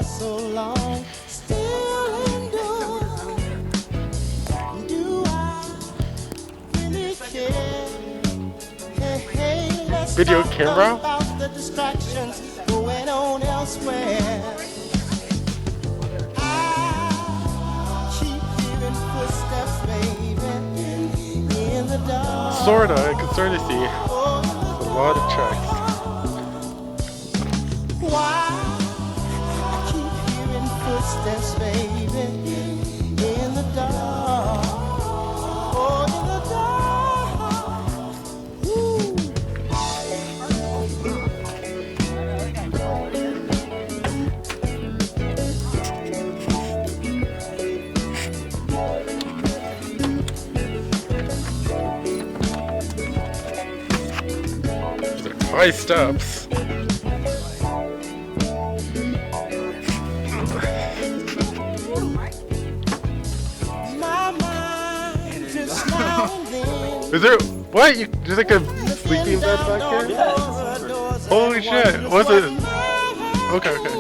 so long, still endure. Do I really care? Hey, hey, let's Video talk camera? about the distractions going on elsewhere. I keep hearing footsteps, baby, in the dark. Sorta, I can sort of see. Oh, in the A lot of checks. why I keep hearing footsteps, baby, in the dark. Oh, in the dark. Ooh. These are high steps. My mind drifts now and then. Is there what? There's like a sleeping bed back here? Holy shit! What's it? Okay, okay.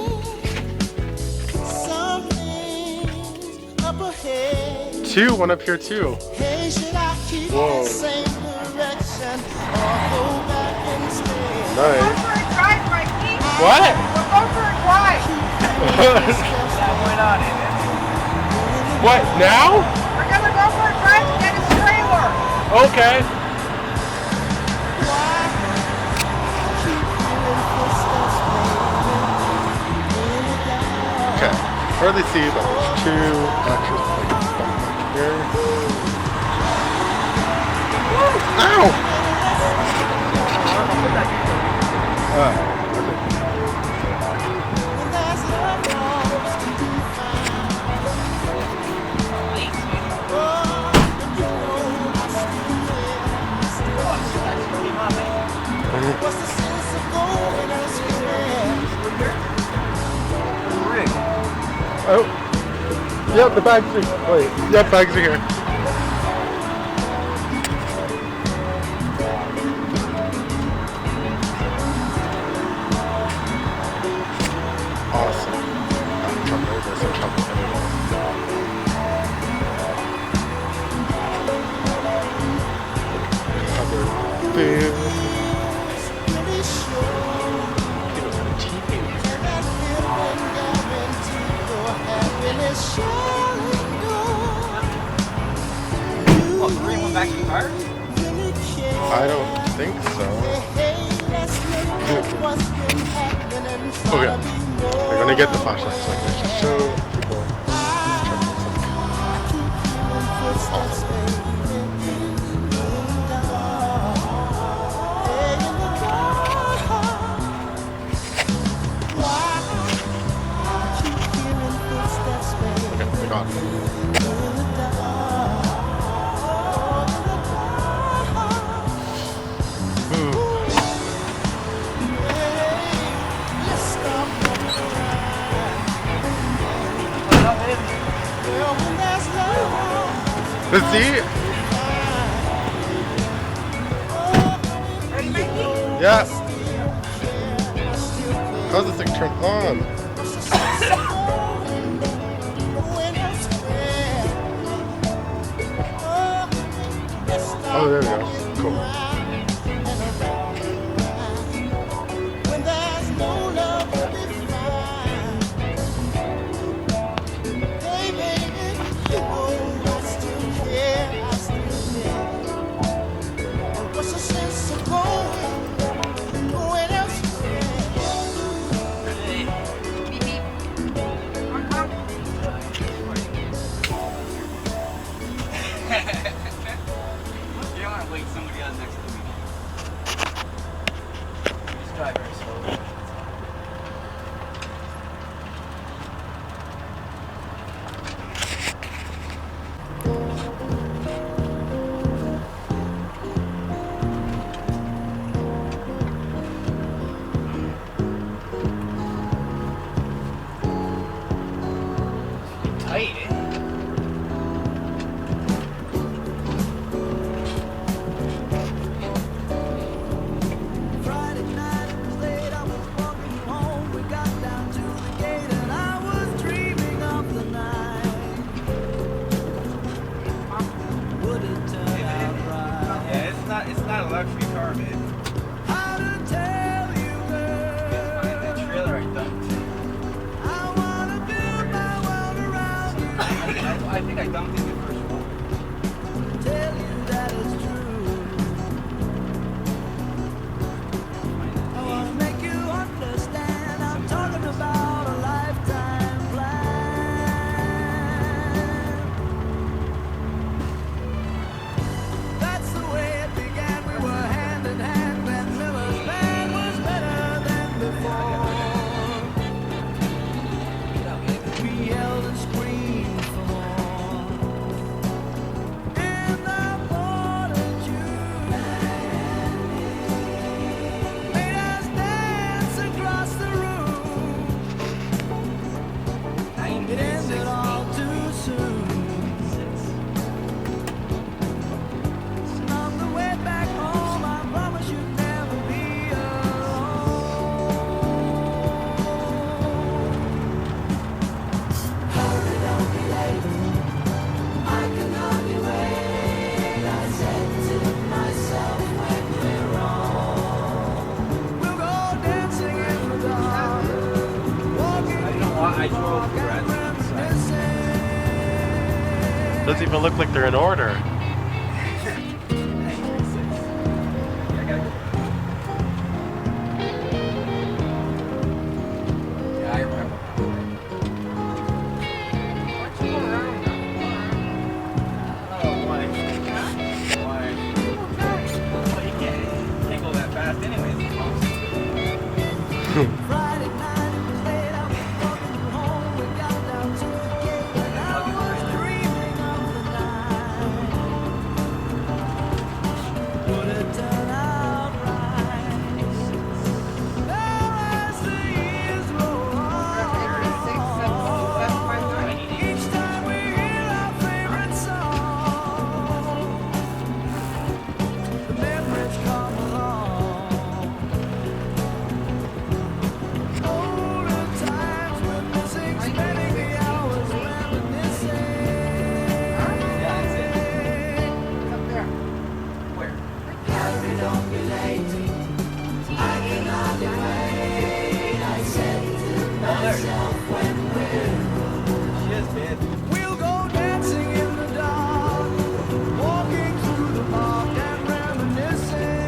Something's up ahead. Two, one up here too. Hey, should I keep Whoa. the same direction or go back instead? Go Nice. for a drive, Mikey. What? We'll go for a drive. Yeah, why not? What? Now? We're gonna go for a drive to get his trailer. Okay. Okay. Hardly see, but there's two extra plates back here. Ow! Okay. What's the sense of going elsewhere? Oh. Yep, the bags are. Wait. Yep, bags are here. Awesome. I'm trouble. There's some trouble anymore. Covered food. Pretty sure People are cheating. that feeling guaranteed your happiness shall endure. What, bring one back to the car? Really care. I don't think so. Hey, let's look at what's been happening in front Okay. of you. They're gonna get the flashlight so I can just show people. Okay, they got it. Let's see. Ready, Mikey? Yeah. How's this thing turn on? Oh, there we go. Cool. When there's no love to be found. Hey baby, you know I still care, I still care. What's the sense of going elsewhere? Beep, beep. Come, come. You don't want to wake somebody else next to me. Just drive very slowly. Tight, eh? Friday night it was late, I was not a luxury car, man. how to tell you, girl. That trailer I dumped. I wanna build my world around you. I think I dumped in the first one. Tell you that it's true. I wanna make you understand. I'm talking about a lifetime plan. That's the way it began. We were hand in hand. Glenn Miller's band was better than before. We yelled and screamed for more. In the morning June, made us dance across the room. It ended all too soon. And on the way back home, I promise you'd never be alone. Hurry, don't be late. I can hardly wait. I said to myself when we're wrong, we'll go dancing in the dark, walking I don't know why I drove the rest. Doesn't even look like they're in order. Yeah, I gotta go. Yeah, I remember. Why'd you go around? Oh, why? Why? Well, you can't go that fast anyways. Friday night it was late. I was walking you home. We got down to the gate, and I was dreaming of the night. Would it turn out right? Now as the years roll on, each time we hear our favorite song, the memories come along. Older times when missing, spending the hours reminiscing. Yeah, that's it. Up there. Where? Hurry, don't be late. I can hardly wait. I said to myself when She is, man. we'll go dancing in the dark, walking through the park and reminiscing.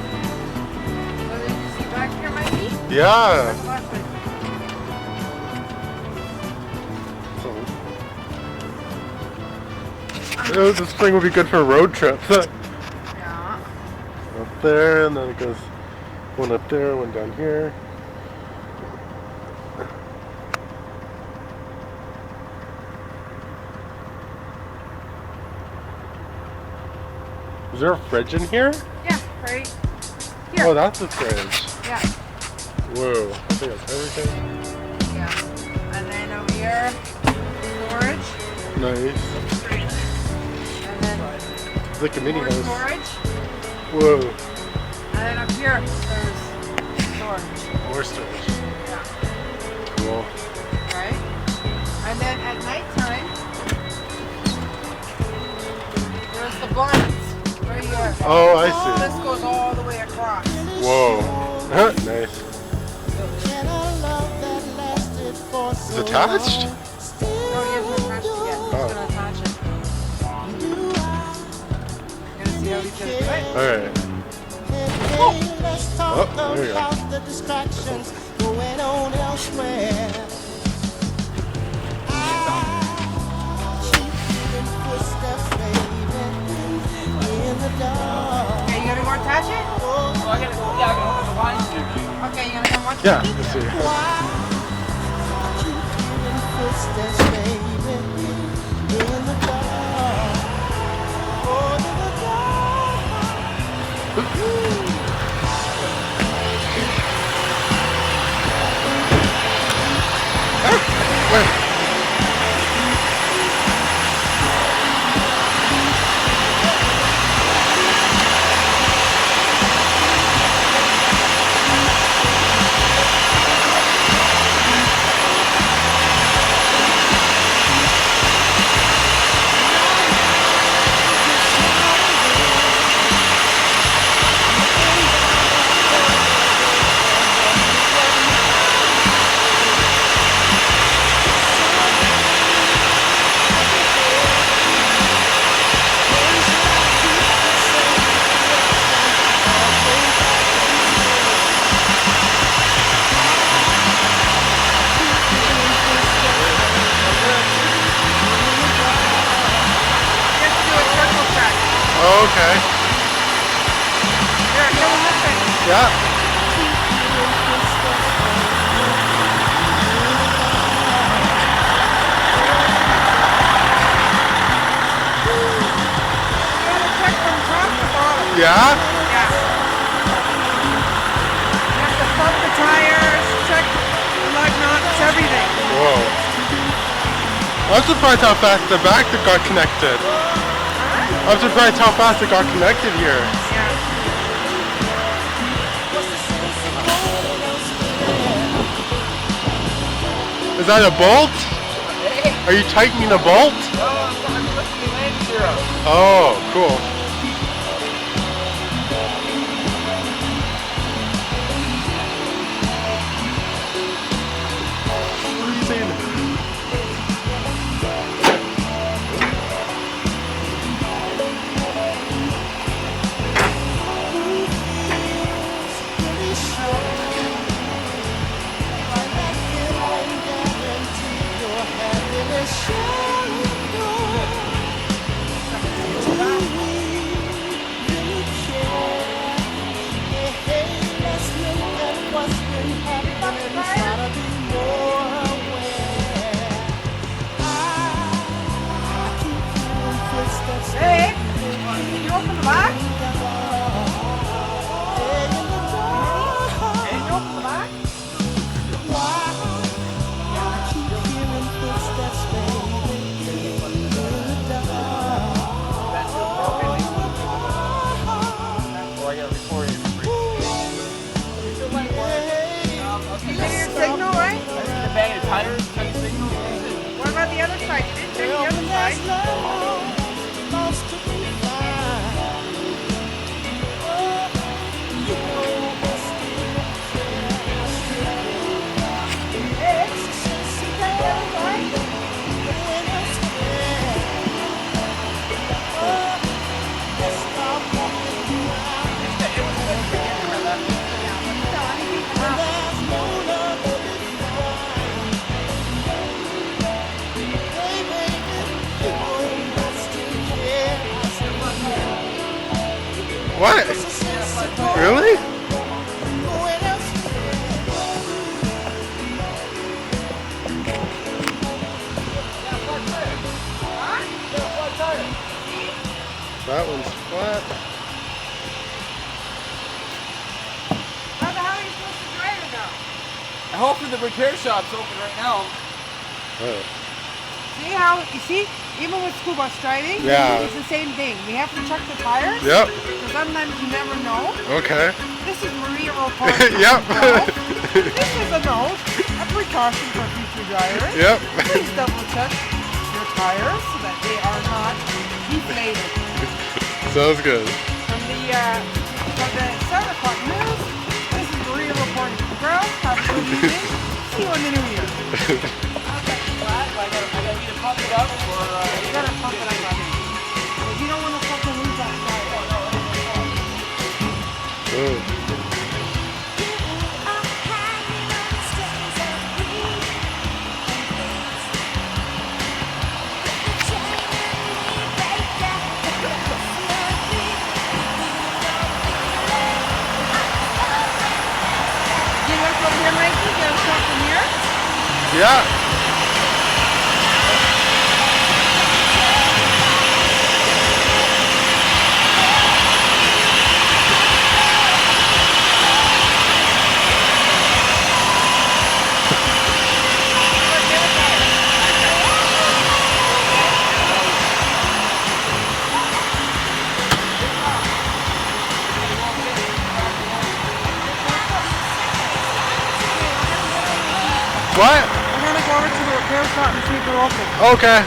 So did you see back here, Mikey? Yeah. That's left it. This thing would be good for road trips. Yeah. Up there, and then it goes one up there, one down here. Is there a fridge in here? Yeah, right here. Oh, that's a fridge. Yeah, Whoa. I think that's everything. yeah. And then over here, storage. Nice. And then It's like a mini more house. storage. Whoa. And then up here, there's storage. More storage. Yeah. Cool. Right? And then at nighttime, there's the blinds right here. Oh, I This goes all the way across. see. Whoa. Nice. And a love that lasted for It's so attached? long. No, he hasn't attached it yet. He's Oh. gonna attach it. You're gonna see how he's gonna do it. Alright. Hey, let's talk Oh, there you go. about the distractions going on elsewhere. I keep hearing footsteps, baby, in the dark. Okay, you gonna go attach it? Oh, I gotta go. Yeah, I gotta open the blinds. Okay, you gonna come watch Yeah, me? let's see. Why keep hearing footsteps, baby, in the dark? Oh, in the dark. Oh, okay. Here, come on this way. Yeah. You gotta check from top to bottom. Yeah? Yeah. You have to pump the tires, check the lug nuts, everything. Whoa. I'm surprised how fast the back got connected. I'm surprised how fast it got connected here. Yeah. Is that a bolt? Are you tightening a bolt? I'm lifting the landing gear up. Oh, cool. What are you saying? Hey, can you open the back? Can you open the back? Or I gotta record it. You get your signal, right? The bag of tires, check the signal. What about the other side? You didn't check the other side. What? Really? That one's flat. How the hell are you supposed to drive it now? I hope the repair shop's open right now. Oh. See how, you see, even with school bus driving, Yeah. it's the same thing. We have to check the tires. Yep. Because sometimes you never know. Okay. This is Maria Report. Yep. This is a note, a precaution for future drivers. Yep. Please double check your tires so that they are not deflated. Sounds good. From the 7 o'clock news, this is Maria reporting from the ground. Have a good evening. See you in the new year. I gotta either pump it up or You gotta pump it up. Because you don't want to fucking lose that tire. Oh. You went from here, Mikey? You gotta start from here? Yeah. What? We're gonna go over to the repair shop and see if they're open. Okay.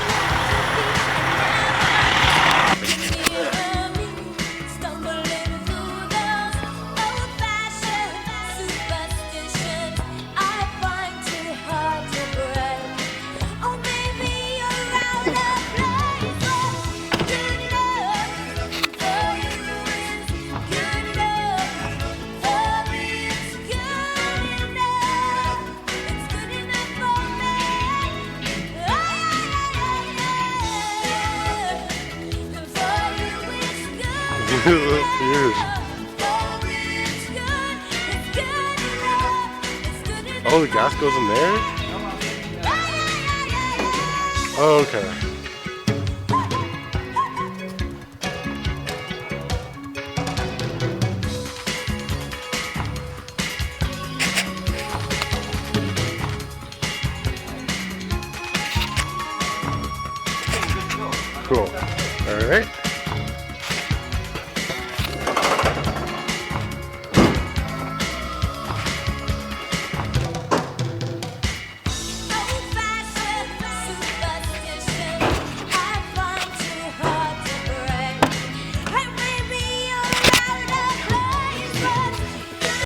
Huge. Oh, the gas goes in there? Oh, okay. Cool. Alright.